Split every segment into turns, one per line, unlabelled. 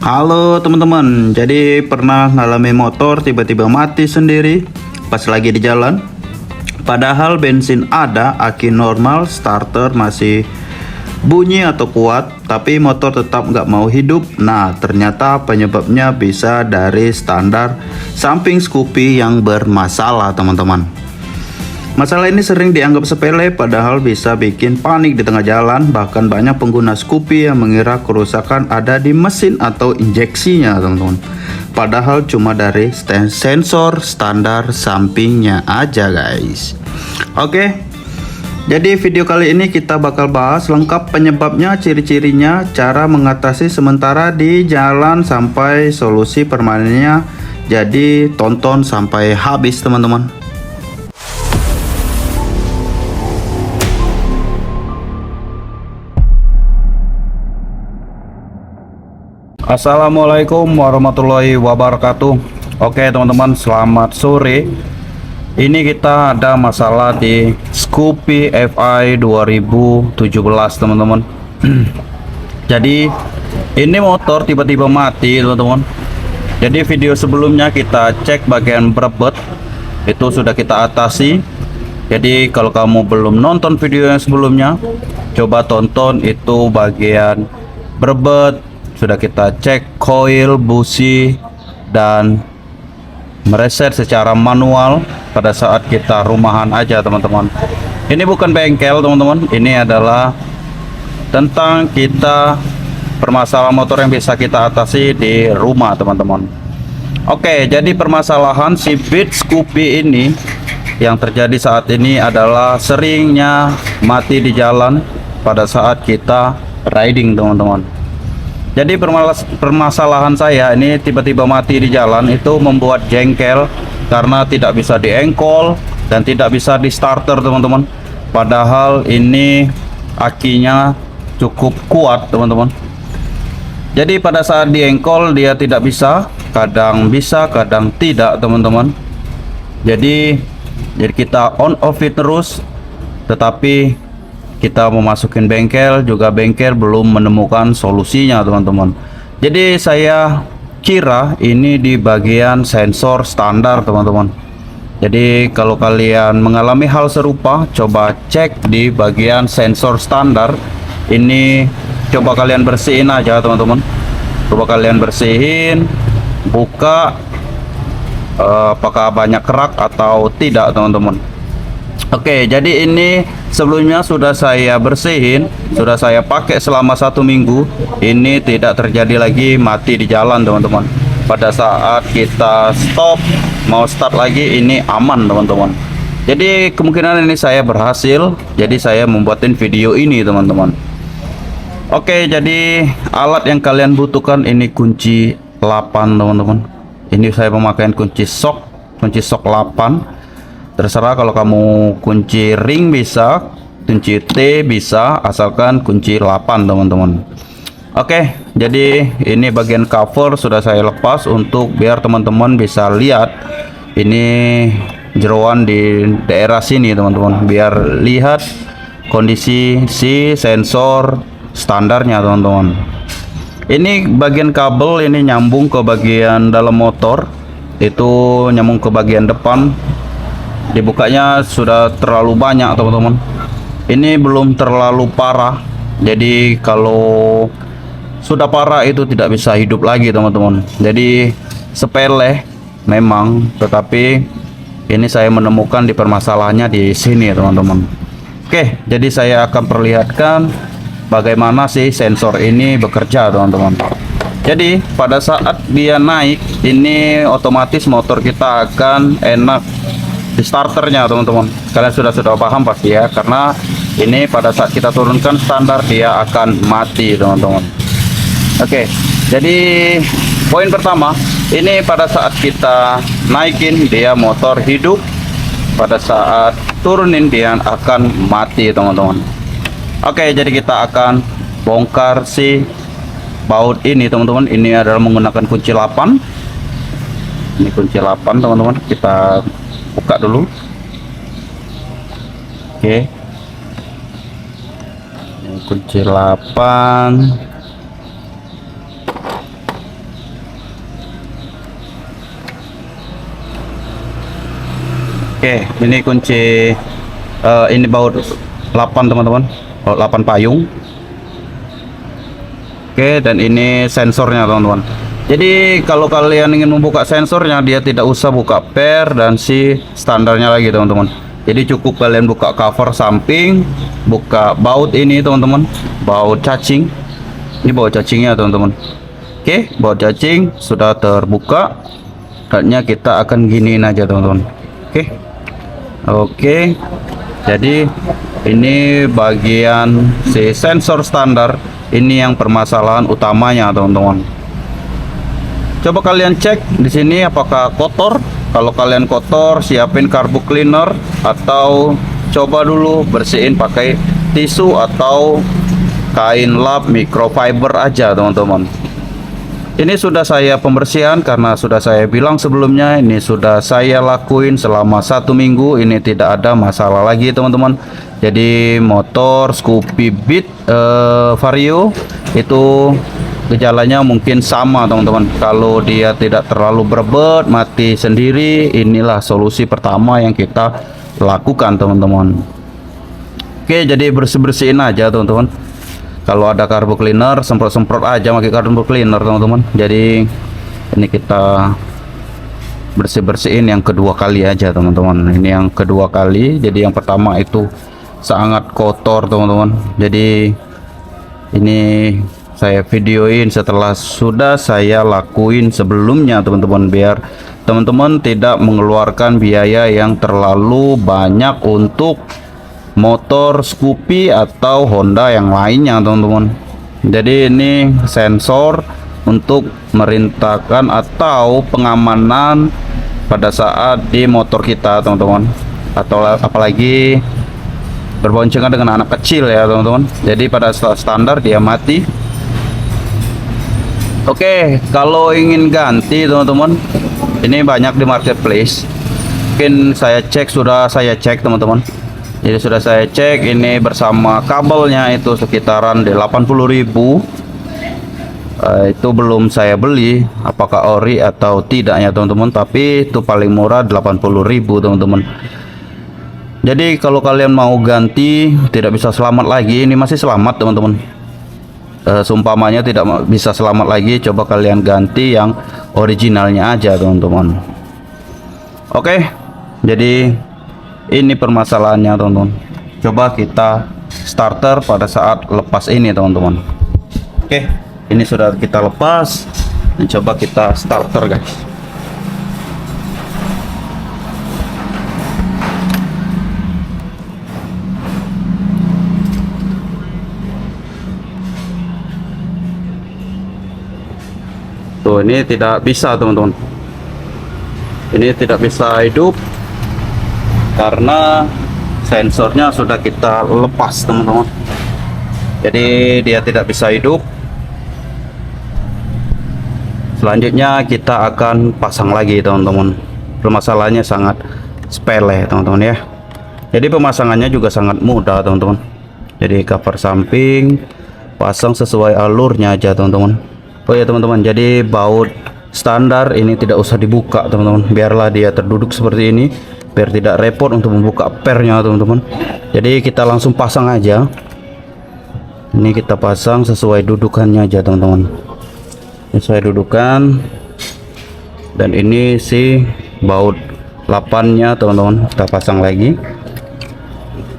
Halo teman-teman, jadi pernah ngalami motor tiba-tiba mati sendiri pas lagi di jalan? Padahal bensin ada, aki normal, starter masih bunyi atau kuat, tapi motor tetap nggak mau hidup. Nah, ternyata penyebabnya bisa dari standar samping Scoopy yang bermasalah teman-teman. Masalah ini sering dianggap sepele, padahal bisa bikin panik di tengah jalan. Bahkan banyak pengguna Scoopy yang mengira kerusakan ada di mesin atau injeksinya teman-teman. Padahal cuma dari sensor standar sampingnya aja guys. Oke, jadi video kali ini kita bakal bahas lengkap penyebabnya, ciri-cirinya, cara mengatasi sementara di jalan sampai solusi permanennya. Jadi tonton sampai habis teman-teman. Assalamualaikum warahmatullahi wabarakatuh. Oke teman-teman, selamat sore. Ini kita ada masalah di Scoopy FI 2017 teman-teman. Jadi ini motor tiba-tiba mati teman-teman. Jadi video sebelumnya kita cek bagian berebet, itu sudah kita atasi. Jadi kalau kamu belum nonton video yang sebelumnya, coba tonton itu bagian berebet. Sudah kita cek coil, busi, dan mereset secara manual pada saat kita rumahan aja teman-teman. Ini bukan bengkel teman-teman, ini adalah tentang kita permasalahan motor yang bisa kita atasi di rumah teman-teman. Oke, jadi permasalahan si Beat Scoopy ini yang terjadi saat ini adalah seringnya mati di jalan pada saat kita riding teman-teman. Jadi permasalahan saya ini tiba-tiba mati di jalan itu membuat jengkel karena tidak bisa diengkol dan tidak bisa di starter teman-teman. Padahal ini akinya cukup kuat teman-teman. Jadi pada saat diengkol dia tidak bisa, kadang tidak teman-teman. Jadi kita on off it terus, tetapi kita memasukin bengkel juga bengkel belum menemukan solusinya teman-teman. Jadi saya kira ini di bagian sensor standar teman-teman. Jadi kalau kalian mengalami hal serupa, coba cek di bagian sensor standar. Ini coba kalian bersihin aja teman-teman. Coba kalian bersihin, buka apakah banyak kerak atau tidak teman-teman. Oke, jadi ini sebelumnya sudah saya bersihin, sudah saya pakai selama 1 minggu. Ini tidak terjadi lagi mati di jalan teman-teman. Pada saat kita stop mau start lagi ini aman teman-teman. Jadi kemungkinan ini saya berhasil, jadi saya membuatin video ini teman-teman. Oke, jadi alat yang kalian butuhkan ini kunci 8 teman-teman. Ini saya memakai kunci sok 8. Terserah, kalau kamu kunci ring bisa, kunci T bisa, asalkan kunci 8 teman-teman. Oke, jadi ini bagian cover sudah saya lepas untuk biar teman-teman bisa lihat ini jeroan di daerah sini teman-teman, biar lihat kondisi si sensor standarnya teman-teman. Ini bagian kabel ini nyambung ke bagian dalam motor, itu nyambung ke bagian depan. Dibukanya sudah terlalu banyak teman-teman. Ini belum terlalu parah, jadi kalau sudah parah itu tidak bisa hidup lagi teman-teman. Jadi sepele memang, tetapi ini saya menemukan di permasalahannya di sini teman-teman. Oke, jadi saya akan perlihatkan bagaimana sih sensor ini bekerja teman-teman. Jadi pada saat dia naik ini otomatis motor kita akan enak di starternya teman-teman. Kalian sudah paham pasti ya, karena ini pada saat kita turunkan standar dia akan mati teman-teman. Oke, jadi poin pertama ini pada saat kita naikin dia motor hidup, pada saat turunin dia akan mati teman-teman. Oke, jadi kita akan bongkar si baut ini teman-teman. Ini adalah menggunakan kunci 8. Ini kunci 8 teman-teman, kita buka dulu. Oke, kunci 8. Oke, ini kunci ini baut 8 teman-teman, baut 8 payung. Oke, dan ini sensornya teman-teman. Jadi kalau kalian ingin membuka sensornya, dia tidak usah buka per dan si standarnya lagi teman-teman. Jadi cukup kalian buka cover samping, buka baut ini teman-teman, baut cacing. Ini baut cacingnya teman-teman. Oke, baut cacing sudah terbuka. Saatnya kita akan giniin aja teman-teman. Oke, jadi ini bagian si sensor standar. Ini yang permasalahan utamanya teman-teman. Coba kalian cek di sini apakah kotor. Kalau kalian kotor, siapin carbo cleaner atau coba dulu bersihin pakai tisu atau kain lap microfiber aja teman-teman. Ini sudah saya pembersihan karena sudah saya bilang sebelumnya, ini sudah saya lakuin selama 1 minggu. Ini tidak ada masalah lagi teman-teman. Jadi motor Scoopy Beat Vario itu gejalanya mungkin sama teman-teman. Kalau dia tidak terlalu berbet, mati sendiri, inilah solusi pertama yang kita lakukan teman-teman. Oke, jadi bersih-bersihin aja teman-teman. Kalau ada carbo cleaner, semprot-semprot aja pakai carbo cleaner teman-teman. Jadi ini kita bersih-bersihin yang kedua kali aja teman-teman. Ini yang kedua kali. Jadi yang pertama itu sangat kotor teman-teman. Jadi ini saya videoin setelah sudah saya lakuin sebelumnya teman-teman, biar teman-teman tidak mengeluarkan biaya yang terlalu banyak untuk motor Scoopy atau Honda yang lainnya teman-teman. Jadi ini sensor untuk merintahkan atau pengamanan pada saat di motor kita teman-teman, atau apalagi berboncengan dengan anak kecil ya teman-teman. Jadi pada standar dia mati. Oke, kalau ingin ganti teman-teman, ini banyak di marketplace. Mungkin saya cek teman-teman. Jadi sudah saya cek, ini bersama kabelnya itu sekitaran di 80.000. Itu belum saya beli apakah ori atau tidaknya teman-teman, tapi itu paling murah 80.000 teman-teman. Jadi kalau kalian mau ganti tidak bisa selamat lagi, ini masih selamat teman-teman. Seumpamanya tidak bisa selamat lagi, coba kalian ganti yang originalnya aja teman-teman. Oke, jadi ini permasalahannya teman-teman. Coba kita starter pada saat lepas ini teman-teman. Oke, ini sudah kita lepas dan coba kita starter guys. Tuh, ini tidak bisa teman-teman. Ini tidak bisa hidup karena sensornya sudah kita lepas teman-teman. Jadi dia tidak bisa hidup. Selanjutnya kita akan pasang lagi teman-teman. Permasalahannya sangat sepele teman-teman ya. Jadi pemasangannya juga sangat mudah teman-teman. Jadi cover samping pasang sesuai alurnya aja teman-teman. Oh ya teman-teman, jadi baut standar ini tidak usah dibuka teman-teman. Biarlah dia terduduk seperti ini, biar tidak repot untuk membuka pernya teman-teman. Jadi kita langsung pasang aja. Ini kita pasang sesuai dudukannya aja teman-teman, sesuai dudukan. Dan ini si baut 8 nya teman-teman, kita pasang lagi.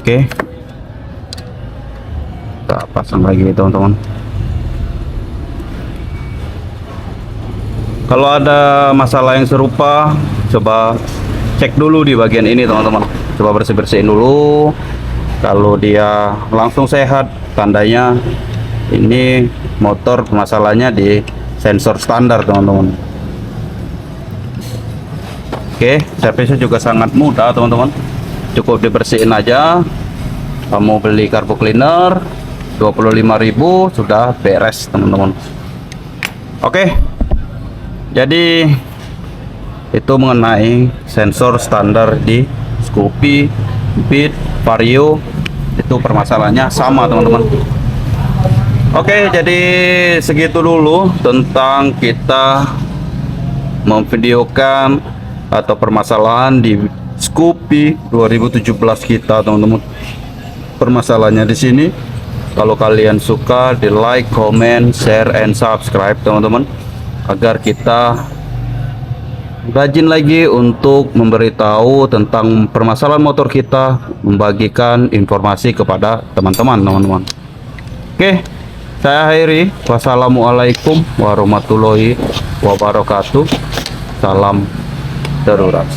Oke, kita pasang lagi teman-teman. Kalau ada masalah yang serupa, coba cek dulu di bagian ini teman-teman. Coba bersih-bersihin dulu. Kalau dia langsung sehat, tandanya ini motor masalahnya di sensor standar teman-teman. Oke, servisnya juga sangat mudah teman-teman. Cukup dibersihin aja. Kamu beli carbo cleaner 25.000 sudah beres teman-teman. Oke, jadi itu mengenai sensor standar di Scoopy Beat Vario. Itu permasalahannya sama teman-teman. Oke, jadi segitu dulu tentang kita memvideokan atau permasalahan di Scoopy 2017 kita, teman-teman. Permasalahannya di sini, kalau kalian suka, di like, comment, share, and subscribe, teman-teman, agar kita rajin lagi untuk memberitahu tentang permasalahan motor kita, membagikan informasi kepada teman-teman. Oke, saya akhiri. Wassalamualaikum warahmatullahi wabarakatuh. Salam darurat.